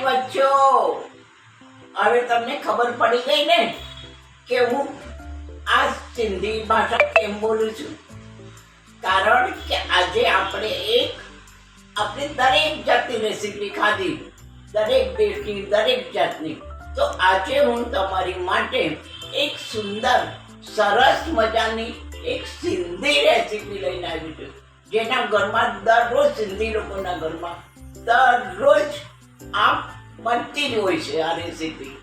બચ્ચો, હવે તમને ખબર પડી ગઈ ને કે હું આ સિંધી ભાષા કેમ બોલું છું? કારણ કે આજે આપણે દરેક જાતની રેસીપી ખાધી, દરેક દેશની દરેક જાતની. તો આજે હું તમારી માટે એક સુંદર સરસ મજાની એક સિંધી રેસીપી લઈને આવી છું, જેના ઘરમાં દરરોજ સિંધી લોકોના ઘરમાં દરરોજ આ બનતી જ હોય છે. આ રેસીપી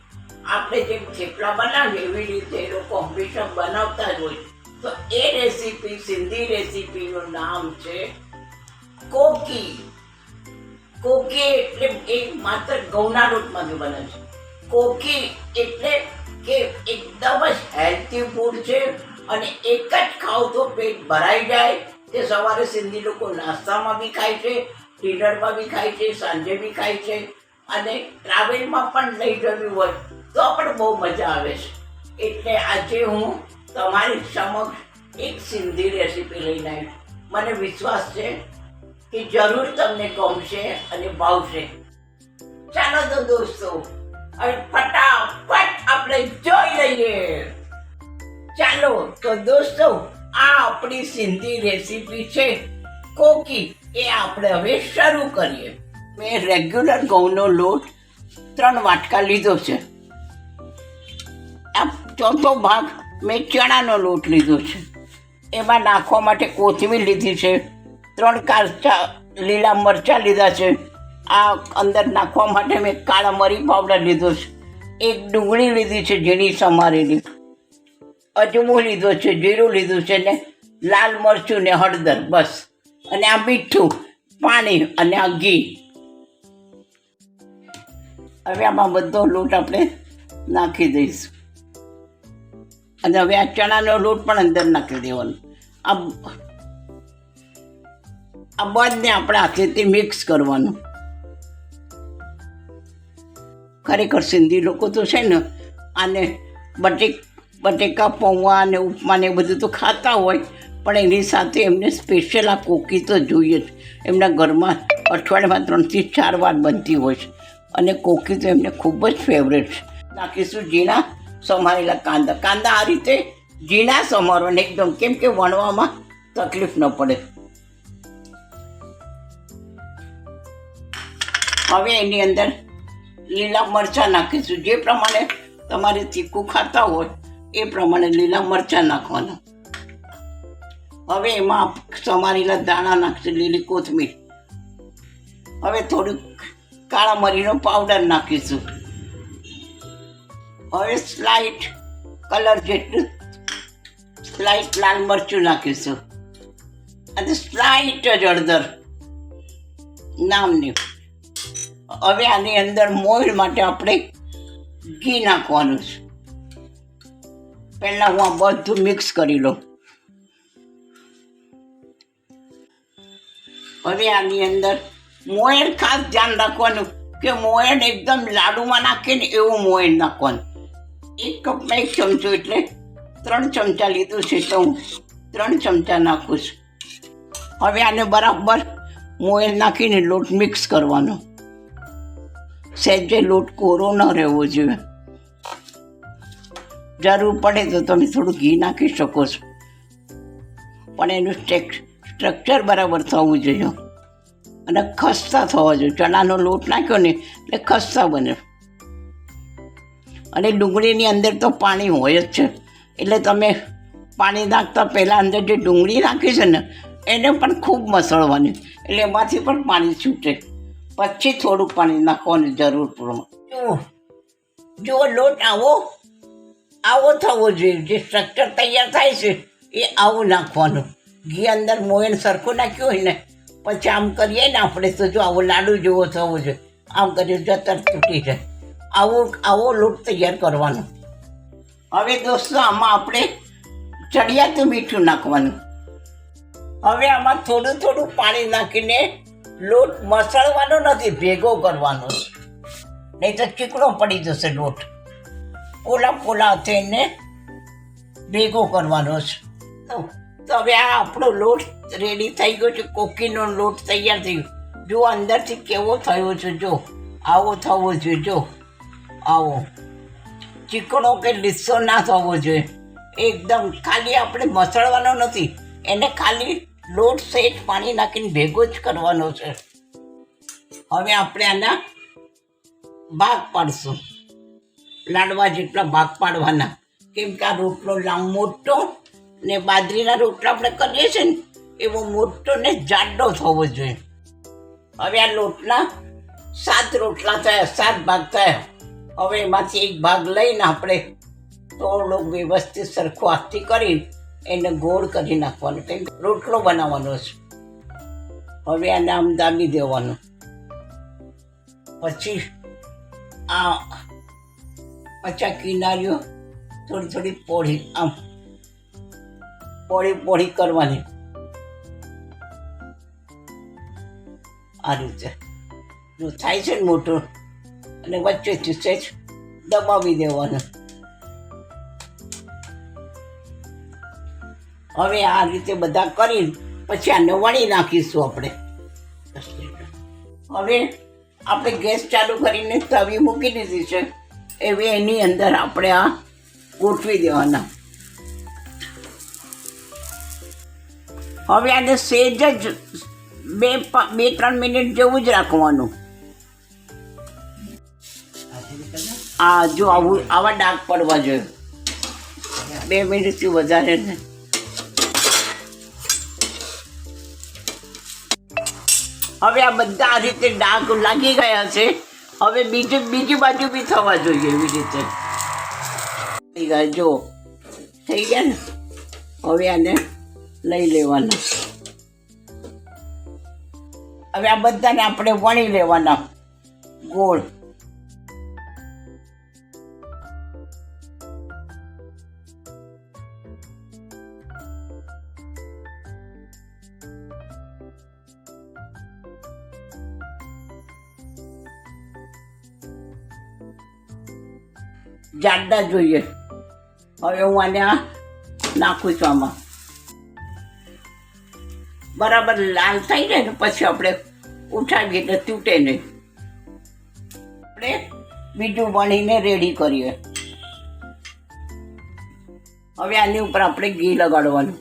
આપણે જેમ થેપલા બનાવીએ એવી રીતે એ લોકો હંમેશા બનાવતા જ હોય. તો એ રેસીપી, સિંધી રેસીપીનું નામ છે કોકી. કોકી એટલે એ માત્ર ઘઉંના લોટમાંથી બને છે. કોકી એટલે કે એકદમ જ હેલ્ધી ફૂડ છે અને એક જ ખાવ તો પેટ ભરાઈ જાય. તે સવારે સિંધી લોકો નાસ્તામાં બી ખાય છે, ડિનરમાં બી ખાય છે, સાંજે બી ખાય છે અને ટ્રાવેલમાં પણ લઈ જવી હોય તો પણ બહુ મજા આવે છે. એટલે આજે હું તમારી સમક્ષ એક સિંધી રેસીપી લઈને આવી. મને વિશ્વાસ છે કે જરૂર તમને ગમશે અને ભાવશે. ચાલો તો દોસ્તો, હવે ફટાફટ આપણે જોઈ લઈએ. ચાલો તો દોસ્તો, આ આપણી સિંધી રેસીપી છે કોકી. એ આપણે હવે શરૂ કરીએ. મેં રેગ્યુલર ઘઉંનો લોટ 3 વાટકા લીધો છે. આ ચોથો ભાગ મેં ચણાનો લોટ લીધો છે. એમાં નાખવા માટે કોથમીર લીધી છે, 3 કાચા લીલા મરચાં લીધા છે. આ અંદર નાખવા માટે મેં કાળા મરી પાવડર લીધો છે. 1 ડુંગળી લીધી છે ઝીણી સમારેલી, અજમો લીધો છે, જીરું લીધું છે ને લાલ મરચું ને હળદર, બસ. અને આ મીઠું, પાણી અને આ ઘી. હવે આમાં બધો લોટ આપણે નાખી દઈશું અને હવે આ ચણાનો લોટ પણ અંદર નાખી દેવાનો. આ બંને આપણે હાથેથી મિક્સ કરવાનું. ખરેખર સિંધી લોકો તો છે ને આને બટેકા પૌવા અને ઉપમા ને બધું તો ખાતા હોય, પણ એની સાથે એમને સ્પેશિયલ આ કોકી તો જોઈએ જ. એમના ઘરમાં અઠવાડિયામાં 3 થી 4 વાર બનતી હોય છે અને કોકી તો એમને ખૂબ જ ફેવરેટ છે. નાખીશું ઝીણા સમારેલા કાંદા. કાંદા આ રીતે ઝીણા સમારવાના એકદમ, કેમ કે વણવામાં તકલીફ ન પડે. હવે એની અંદર લીલા મરચાં નાખીશું. જે પ્રમાણે તમારે તીખું ખાતા હોય એ પ્રમાણે લીલા મરચાં નાખવાના. હવે એમાં સમારેલા દાણા નાખીશું, લીલી કોથમીર. હવે થોડુંક કાળા મરીનો પાવડર નાખીશું. હવે સ્લાઇટ કલર જેટલું સ્લાઇટ લાલ મરચું નાખીશું અને સ્લાઇટ જ હળદર નામની. હવે આની અંદર મોઈલ માટે આપણે ઘી નાખવાનું છે. પહેલાં હું આ બધું મિક્સ કરી લઉં. હવે આની અંદર મોયણ ખાસ ધ્યાન રાખવાનું કે મોયણ એકદમ લાડુમાં નાખે ને એવું મોયણ નાખવાનું. 1 કપમાં 1 ચમચો એટલે 3 ચમચા લીધું છે તો હું 3 ચમચા નાખું છું. હવે આને બરાબર મોયણ નાખીને લોટ મિક્સ કરવાનો. સહેજે લોટ કોરો ન રહેવો જોઈએ. જરૂર પડે તો તમે થોડું ઘી નાખી શકો છો, પણ એનું સ્ટ્રક્ચર બરાબર થવું જોઈએ અને ખસ્તા થવા જોઈએ. ચણાનો લોટ નાખ્યો ને એટલે ખસ્તા બને. અને ડુંગળીની અંદર તો પાણી હોય જ છે, એટલે તમે પાણી નાખતા પહેલાં અંદર જે ડુંગળી નાખી છે ને એને પણ ખૂબ મસળવાની, એટલે એમાંથી પણ પાણી છૂટે. પછી થોડુંક પાણી નાખવાની જરૂર પ્રમાણે. જો લોટ આવો થવો જોઈએ. જે સ્ટ્રક્ચર તૈયાર થાય છે એ આવું નાખવાનું. ઘી અંદર મોયણ સરખું નાખ્યું હોય ને પછી આમ કરીએ ને આપણે તો જો આવો લાડુ જેવો થવો જોઈએ. આમ કરીએ જતર તૂટી જાય. આવો લોટ તૈયાર કરવાનો. હવે દોસ્તો, આમાં આપણે ચડિયાતું મીઠું નાખવાનું. હવે આમાં થોડું પાણી નાખીને લોટ મસળવાનો નથી, ભેગો કરવાનો, નહીં તો ચીકણો પડી જશે લોટ. પોલા હાથે એને ભેગો કરવાનો છે. તો હવે આ આપણો લોટ રેડી થઈ ગયો છે. કોકીનો લોટ તૈયાર થઈ ગયો. જો અંદરથી કેવો થયો છે, જો આવો થવો જોઈએ. જો આવો ચીકણો કે લીસો ના થવો જોઈએ. એકદમ ખાલી આપણે મસળવાનો નથી, એને ખાલી લોટ સેજ પાણી નાખીને ભેગો જ કરવાનો છે. હવે આપણે આના ભાગ પાડશું, લાડવા જેટલા ભાગ પાડવાના, કેમ કે આ રોટલો મોટો ને બાજરીના રોટલા આપણે કરીએ છીએ ને એવો મોટો ને જાડો થવો જોઈએ. હવે આ લોટના 7 રોટલા થયા, 7 ભાગ થયા. હવે એમાંથી એક ભાગ લઈને આપણે થોડો વ્યવસ્થિત સરખો હાથથી કરી એને ગોળ કરી નાખવાનો, કેમ રોટલો બનાવવાનો છે. હવે આને આમ દાબી દેવાનું. પછી આ કિનારીઓ થોડી પોળી આમ પોળી કરવાની. આ રીતે જો થાય છે ને મોટું, અને વચ્ચેથી સહેજ દબાવી દેવાનું. હવે આ રીતે બધા કરી પછી આને વણી નાખીશું આપણે. હવે આપણે ગેસ ચાલુ કરીને તવી મૂકી દીધી છે. એવી એની અંદર આપણે આ ગોઠવી દેવાના. હવે આને સહેજ જ 2-3 મિનિટ જેવું જ રાખવાનું. આ જો આવા ડાઘ પડવા જોઈએ, 2 મિનિટથી વધારે ને. હવે આ બધા આ રીતે ડાઘ લાગી ગયા છે. હવે બીજી બાજુ બી થવા જોઈએ એવી રીતે થઈ ગયા. જો થઈ ગયા ને. હવે આને લઈ લેવાના. હવે આ બધાને આપણે વણી લેવાના ગોળ. જાડા જોઈએ. હવે હું આને નાખું છું આમાં. બરાબર લાલ થઈ જાય ને પછી આપણે ઉઠાવીએ એટલે તૂટે નહીં. આપણે બીજું વણીને રેડી કરીએ. હવે આની ઉપર આપણે ઘી લગાડવાનું.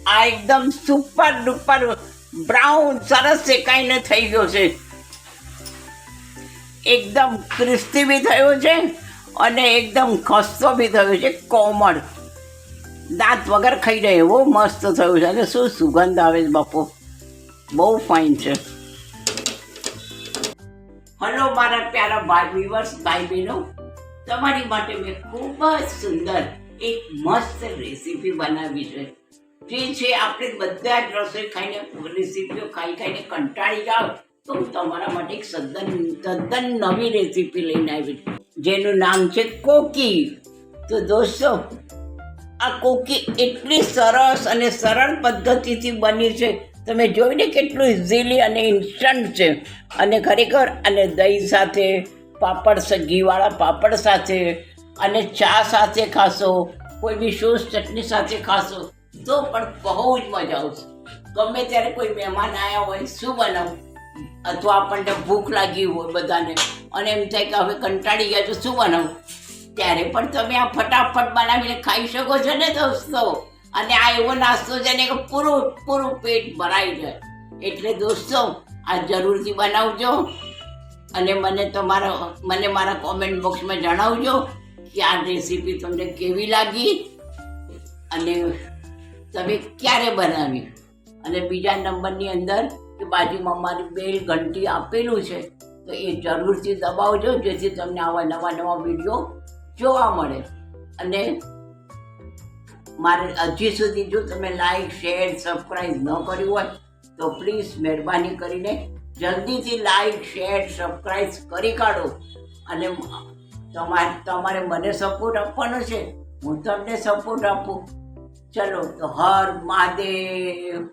આ એકદમ સુપર ડુપર બ્રાઉન સરસ શેકાઈને થઈ ગયો છે. એકદમ ક્રિસ્પી બી થયો છે અને એકદમ ખસ્તો બી થયો છે. કોમળ દાંત વગર ખાઈ જાય એવો મસ્ત થયો છે. અને શું સુગંધ આવે છે બાપુ, બહુ ફાઇન છે. હલો મારા પ્યારા ભાઈ વ્યુઅર્સ, ભાઈ બહેનો, તમારી માટે મેં ખૂબ જ સુંદર એક મસ્ત રેસીપી બનાવી છે. જે છે આપણે બધા જ રસોઈ ખાઈને રેસીપીઓ ખાઈને કંટાળી જાઓ તો હું તમારા માટે એક તદ્દન નવી રેસીપી લઈને આવી છું, જેનું નામ છે કોકી. તો દોસ્તો, આ કોકી એટલી સરસ અને સરળ પદ્ધતિથી બની છે. તમે જોઈને કેટલું ઇઝીલી અને ઇન્સ્ટન્ટ છે. અને ખરેખર અને દહીં સાથે, ઘીવાળા પાપડ સાથે અને ચા સાથે ખાશો, કોઈ બી સોસ ચટણી સાથે ખાશો તો પણ બહુ જ મજા આવશે. ગમે ત્યારે કોઈ મહેમાન આવ્યા હોય, શું બનાવું, અથવા આપણને ભૂખ લાગી હોય બધાને અને એમ થાય કે હવે કંટાળી ગયા તો શું બનાવું, ત્યારે પણ તમે આ ફટાફટ બનાવીને ખાઈ શકો છો ને દોસ્તો. અને આ એવો નાસ્તો છે ને કે પૂરું પેટ ભરાઈ જાય. એટલે દોસ્તો, આ જરૂરથી બનાવજો અને મને મારા કોમેન્ટ બોક્સમાં જણાવજો કે આ રેસીપી તમને કેવી લાગી અને તમે ક્યારે બનાવી. અને બીજા નંબરની અંદર કે બાજુમાં મારી બેલ ઘંટી આપેલું છે તો એ જરૂરથી દબાવજો, જેથી તમને આવા નવા વિડીયો જોવા મળે. અને મારે હજી સુધી જો તમે લાઈક, શેર, સબસ્ક્રાઈબ ન કર્યું હોય તો પ્લીઝ મહેરબાની કરીને જલ્દીથી લાઈક, શેર, સબસ્ક્રાઈબ કરી કાઢો અને તમારે મને સપોર્ટ આપવાનો છે, હું તમને સપોર્ટ આપું. ચલો તો હર મહાદેવ.